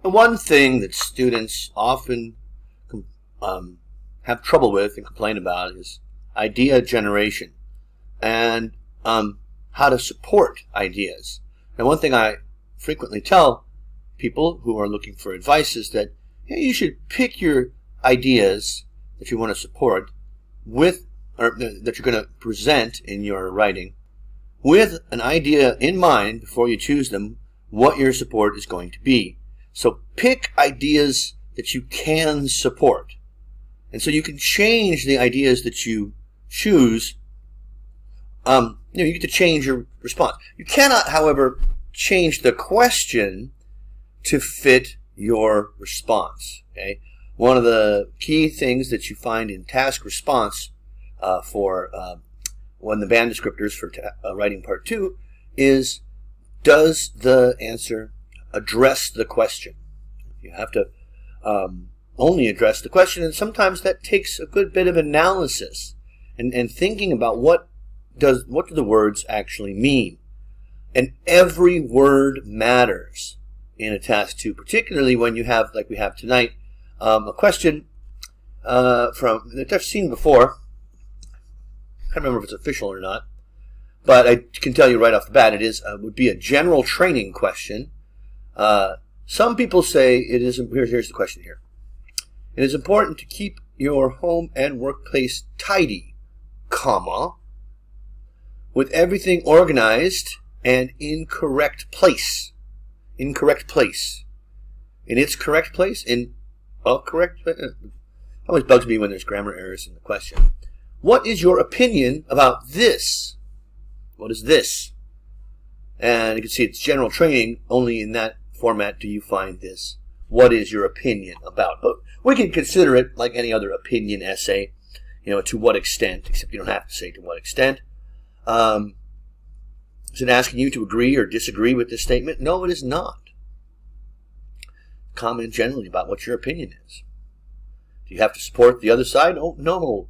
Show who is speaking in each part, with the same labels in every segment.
Speaker 1: The one thing that students often have trouble with and complain about is idea generation and how to support ideas. And one thing I frequently tell people who are looking for advice is that you should pick your ideas that you want to support with, or that you're going to present in your writing, with an idea in mind before you choose them, what your support is going to be. So pick ideas that you can support. And so you can change the ideas that you choose. You get to change your response. You cannot, however, change the question to fit your response. Okay? One of the key things that you find in task response for one of the band descriptors for writing part 2 is, does the answer address the question? You have to only address the question, and sometimes that takes a good bit of analysis and thinking about what do the words actually mean. And every word matters in a task 2, particularly when you have, like we have tonight, a question that I've seen before. I can't remember if it's official or not, but I can tell you right off the bat, would be a general training question. Some people say it is. Here's the question here. It is important to keep your home and workplace tidy, with everything organized and in correct place. In correct place. In its correct place? Correct. Always bugs me when there's grammar errors in the question. What is your opinion about this? What is this? And you can see it's general training. Only in that format do you find this. What is your opinion about? But we can consider it like any other opinion essay. To what extent, except you don't have to say to what extent. Is it asking you to agree or disagree with this statement? No, it is not. Comment generally about what your opinion is. Do you have to support the other side? Oh, no.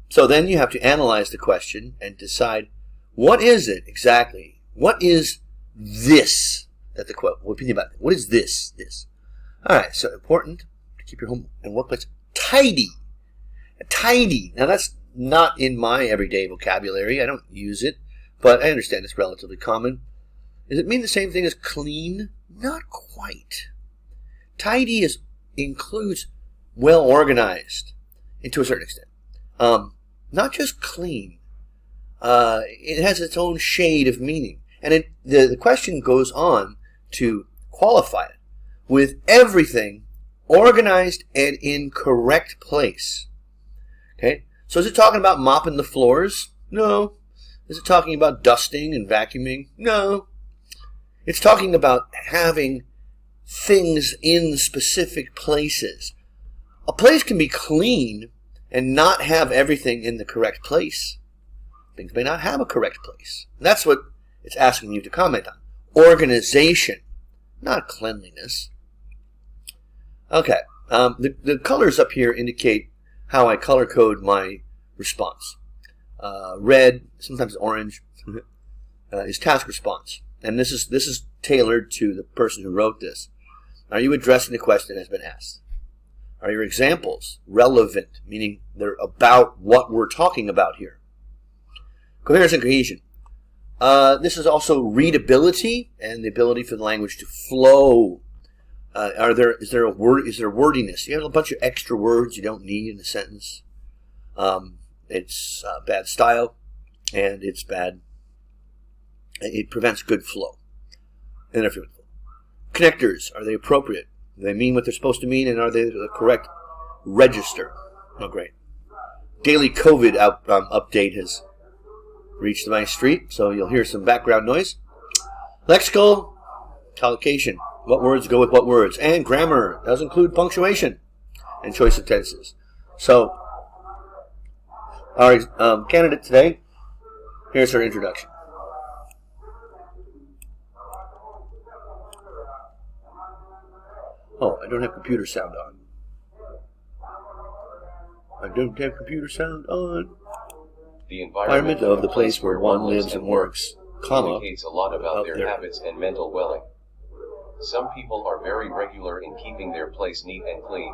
Speaker 1: So then you have to analyze the question and decide, what is it exactly? What is this? What opinion about it? What is this? All right, so important to keep your home and workplace tidy. Tidy. Now that's not in my everyday vocabulary. I don't use it, but I understand it's relatively common. Does it mean the same thing as clean? Not quite. Tidy includes well organized, and to a certain extent. Not just clean. It has its own shade of meaning. And the question goes on to qualify it with everything organized and in correct place. Okay? So is it talking about mopping the floors? No. Is it talking about dusting and vacuuming? No. It's talking about having things in specific places. A place can be clean and not have everything in the correct place. Things may not have a correct place. And that's what it's asking you to comment on. Organization, not cleanliness. Okay. The colors up here indicate how I color code my response. Red, sometimes orange, is task response. And this is tailored to the person who wrote this. Are you addressing the question that has been asked? Are your examples relevant, meaning they're about what we're talking about here? Coherence and cohesion. This is also readability and the ability for the language to flow. Is there wordiness? You have a bunch of extra words you don't need in a sentence. It's bad style, and it's bad. It prevents good flow. Interfere with flow. Connectors, are they appropriate? Do they mean what they're supposed to mean, and are they the correct register? Oh, great. Daily COVID update has reached my street, so you'll hear some background noise. Lexical collocation. What words go with what words? And grammar does include punctuation and choice of tenses. So, our candidate today, here's her introduction. Oh, I don't have computer sound on. The environment of the place where one lives and works
Speaker 2: indicates a lot about their habits and mental well-being. Some people are very regular in keeping their place neat and clean.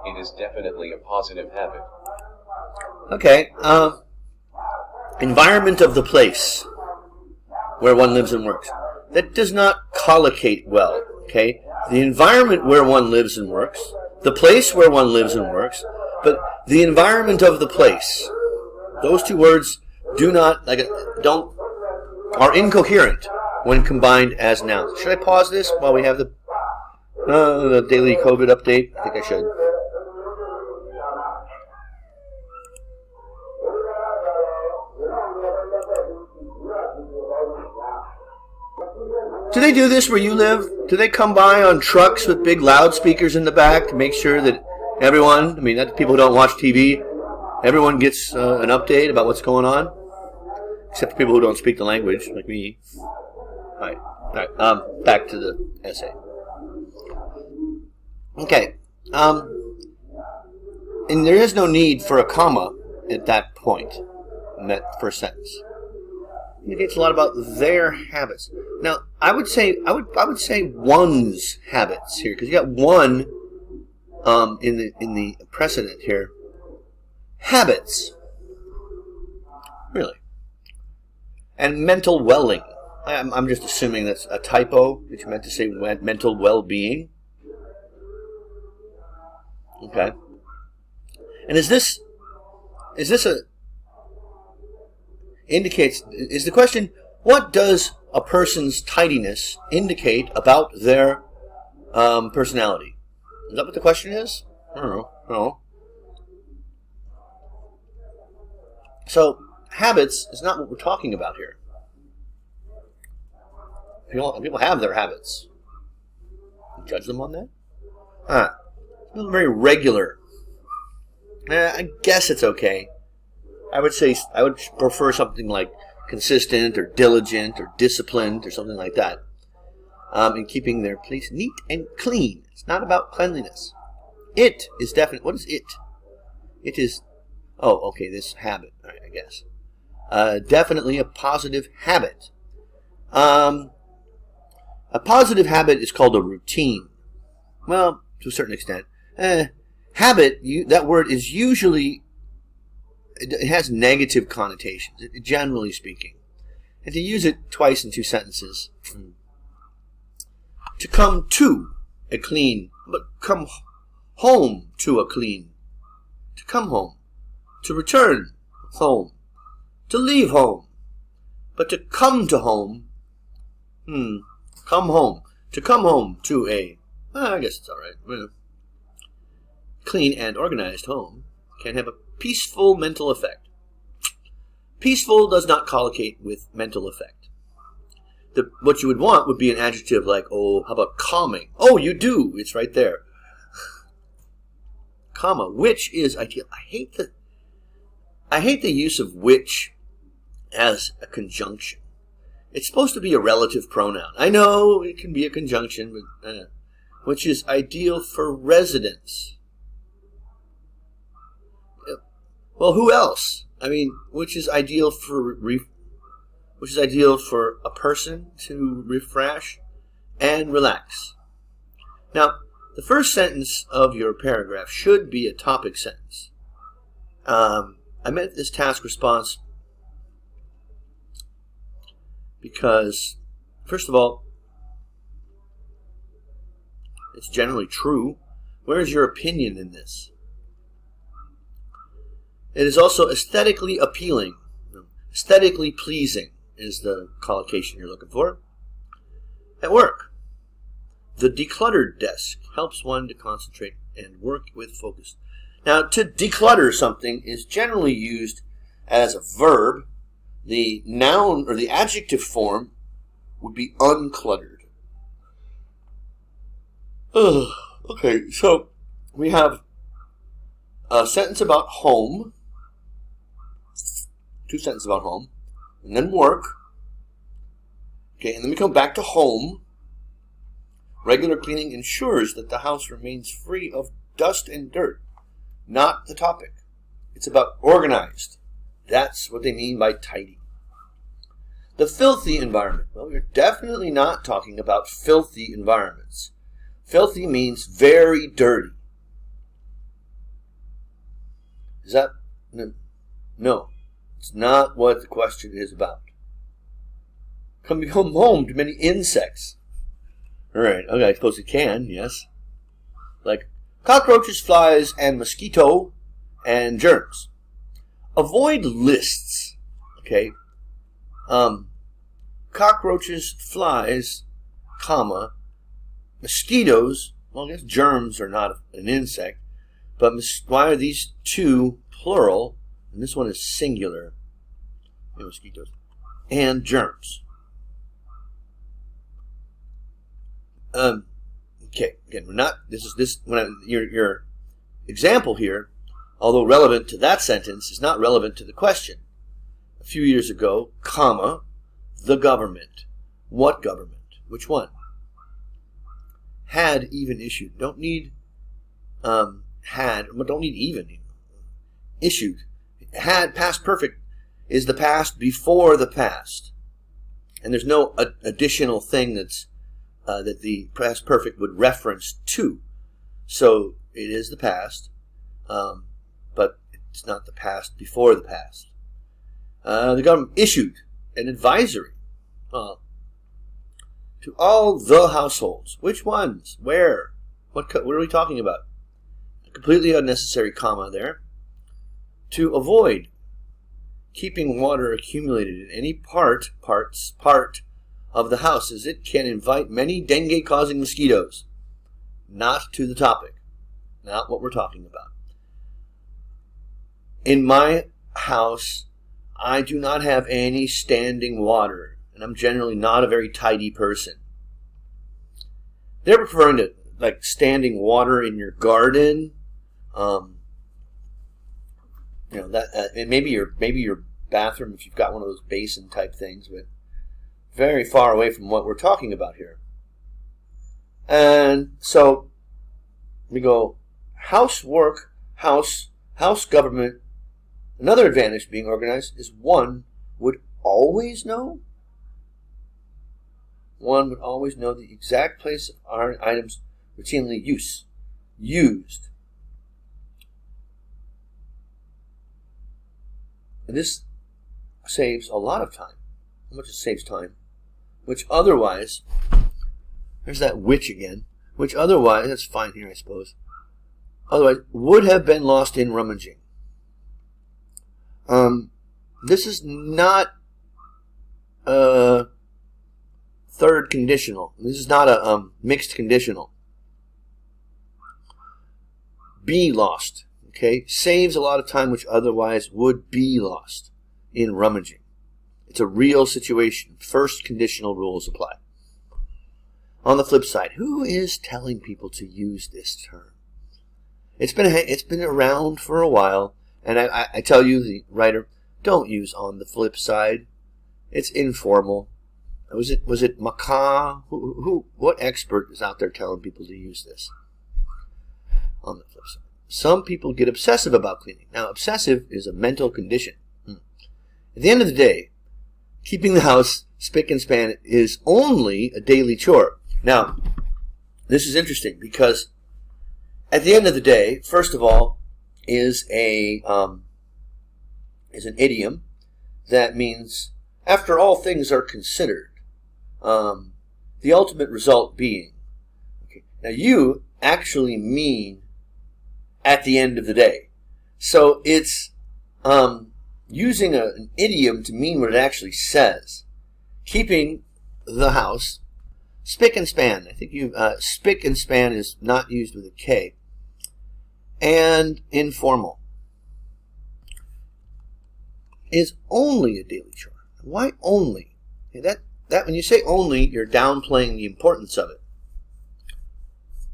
Speaker 2: It is definitely a positive habit.
Speaker 1: Okay. Environment of the place where one lives and works. That does not collocate well. Okay. The environment where one lives and works, the place where one lives and works, but the environment of the place. Those two words are incoherent when combined as nouns. Should I pause this while we have the daily COVID update? I think I should. Do they do this where you live? Do they come by on trucks with big loudspeakers in the back to make sure that everyone, not the people who don't watch TV, everyone gets an update about what's going on? Except for people who don't speak the language, like me. All right. Back to the essay. Okay. And there is no need for a comma at that point in that first sentence. It indicates a lot about their habits. Now, I would say one's habits here, because you got one in the precedent here. Habits, really, and mental welling. I'm just assuming that's a typo. That you meant to say mental well-being. Okay. And is this is the question, what does a person's tidiness indicate about their personality? Is that what the question is? I don't know. So, habits is not what we're talking about here. People have their habits. Judge them on that? Not very regular. I guess it's okay. I would prefer something like consistent or diligent or disciplined or something like that. In keeping their place neat and clean. It's not about cleanliness. It is definite. What is it? It is, this habit, all right, I guess. Definitely a positive habit. A positive habit is called a routine. Well, to a certain extent. Habit, that word is usually, it has negative connotations, generally speaking. And to use it twice in two sentences. To come to a clean, but come home to a clean. To come home. To return home. To leave home. But to come to home. Come home. To come home to a, I guess it's alright. Clean and organized home can have a peaceful mental effect. Peaceful does not collocate with mental effect. What you would want would be an adjective like, how about calming? Oh, you do. It's right there. Comma, which is ideal. I hate the use of which as a conjunction. It's supposed to be a relative pronoun. I know it can be a conjunction, but which is ideal for residents. Well, who else? Which is ideal for a person to refresh and relax. Now, the first sentence of your paragraph should be a topic sentence. I meant this task response because, first of all, it's generally true. Where is your opinion in this? It is also aesthetically appealing. Aesthetically pleasing is the collocation you're looking for. At work, the decluttered desk helps one to concentrate and work with focus. Now, to declutter something is generally used as a verb. The noun or the adjective form would be uncluttered. Okay, so we have a sentence about home, two sentences about home, and then work. Okay, and then we come back to home. Regular cleaning ensures that the house remains free of dust and dirt. Not the topic. It's about organized. That's what they mean by tidy. The filthy environment. Well, we're definitely not talking about filthy environments. Filthy means very dirty. Is that? No. It's not what the question is about. Can become home to many insects. Alright, okay, I suppose it can, yes. Like cockroaches, flies, and mosquito, and germs. Avoid lists, okay? Cockroaches, flies, comma, mosquitoes. Well, I guess germs are not an insect, but why are these two plural, and this one is singular? Mosquitoes and germs. Okay, again, we're not. Your example here, although relevant to that sentence, is not relevant to the question. A few years ago, comma, the government. What government? Which one? Had even issued. Don't need had, but don't need even. Issued. Had, past perfect, is the past before the past. And there's no additional thing that's that the past perfect would reference to. So it is the past, but it's not the past before the past. The government issued an advisory to all the households. Which ones? Where? What are we talking about? A completely unnecessary comma there. To avoid keeping water accumulated in any part of the house, as it can invite many dengue-causing mosquitoes. Not to the topic. Not what we're talking about. In my house, I do not have any standing water, and I'm generally not a very tidy person. They're referring to like standing water in your garden. Maybe your bathroom if you've got one of those basin type things, but very far away from what we're talking about here. And so we go housework, house government. Another advantage of being organized is one would always know. One would always know the exact place of our items routinely used. And this saves a lot of time. How much it saves time? Which otherwise, there's that which again, which otherwise, that's fine here I suppose, otherwise would have been lost in rummaging. This is not a third conditional. This is not a mixed conditional. Be lost. Okay, saves a lot of time which otherwise would be lost in rummaging. It's a real situation. First conditional rules apply. On the flip side, who is telling people to use this term? It's been around for a while, and I tell you, the writer, don't use on the flip side. It's informal. Was it Macaw? What expert is out there telling people to use this? On the flip side. Some people get obsessive about cleaning. Now, obsessive is a mental condition. At the end of the day, keeping the house spick and span is only a daily chore. Now, this is interesting because at the end of the day, first of all, is an idiom that means after all things are considered, the ultimate result being. Okay. Now, you actually mean at the end of the day. So it's using an idiom to mean what it actually says. Keeping the house spick and span. I think spick and span is not used with a K. And informal is only a daily chore. Why only? Okay, that when you say only, you're downplaying the importance of it.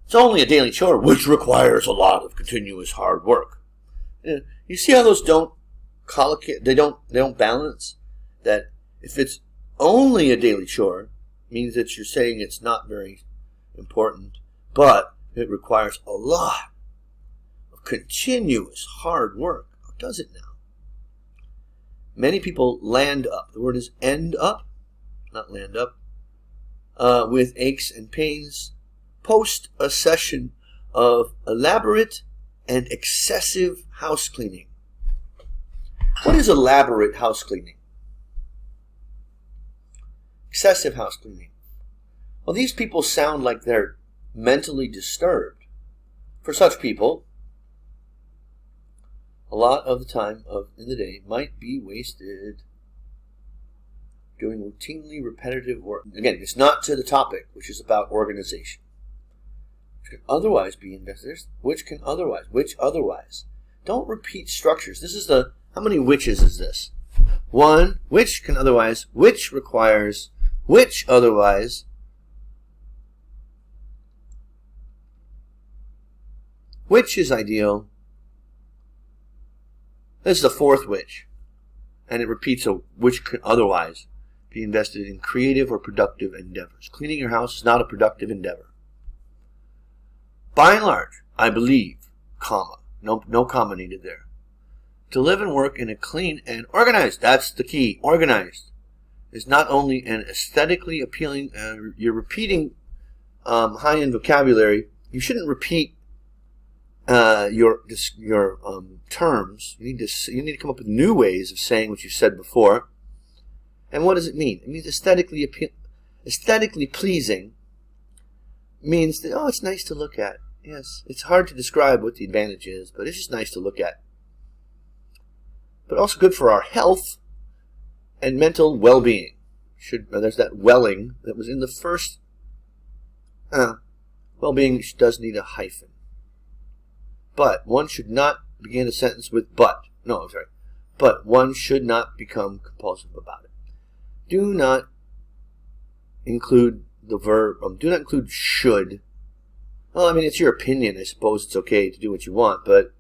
Speaker 1: It's only a daily chore, which requires a lot of continuous hard work. You see how those don't collocate? They don't balance. That if it's only a daily chore, means that you're saying it's not very important, but it requires a lot of continuous hard work. How does it now? Many people land up. The word is end up. not land up, with aches and pains, post a session of elaborate and excessive house cleaning. What is elaborate house cleaning? Excessive house cleaning. Well, these people sound like they're mentally disturbed. For such people, a lot of the time in the day might be wasted doing routinely repetitive work. Again, it's not to the topic, which is about organization. Which can otherwise be invested. Which otherwise. Don't repeat structures. This is how many whiches is this? One, which can otherwise, which requires, which otherwise, which is ideal. This is the fourth which. And it repeats a which could otherwise be invested in creative or productive endeavors. Cleaning your house is not a productive endeavor. By and large, I believe, comma, no comma needed there. To live and work in a clean and organized, that's the key, organized, is not only an aesthetically appealing, you're repeating high-end vocabulary. You shouldn't repeat your terms. You need to come up with new ways of saying what you said before. And what does it mean? It means aesthetically pleasing means that, it's nice to look at. Yes, it's hard to describe what the advantage is, but it's just nice to look at. But also good for our health and mental well-being. There's that welling that was in the first. Well-being does need a hyphen. But one should not begin a sentence with but. No, I'm sorry. But one should not become compulsive about it. Do not include the verb. Do not include should. Well, I mean, it's your opinion. I suppose it's okay to do what you want, but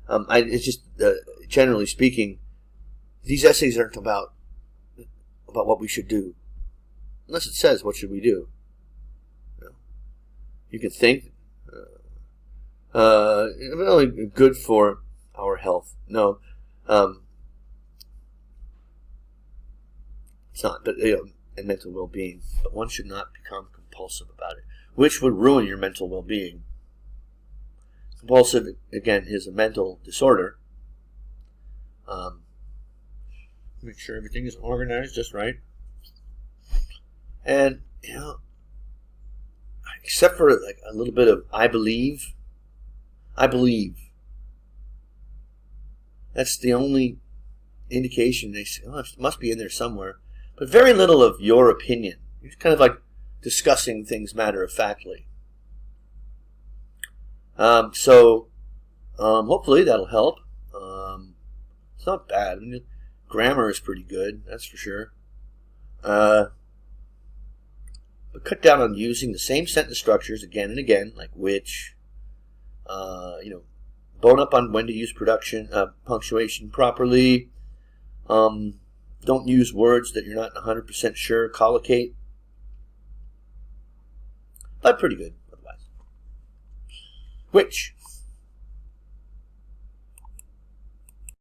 Speaker 1: it's just generally speaking, these essays aren't about what we should do, unless it says what should we do. You can think. Really good for our health. No, it's not. But and mental well-being. But one should not become compulsive about it, which would ruin your mental well-being. Compulsive, again, is a mental disorder. Make sure everything is organized just right, and except for like a little bit of I believe. That's the only indication. They say, it must be in there somewhere. But very little of your opinion. You're kind of like discussing things matter-of-factly. So hopefully that'll help. It's not bad. I mean, grammar is pretty good, that's for sure. But cut down on using the same sentence structures again and again, like which. Bone up on when to use punctuation properly. Don't use words that you're not 100% sure. Collocate. But pretty good otherwise. Which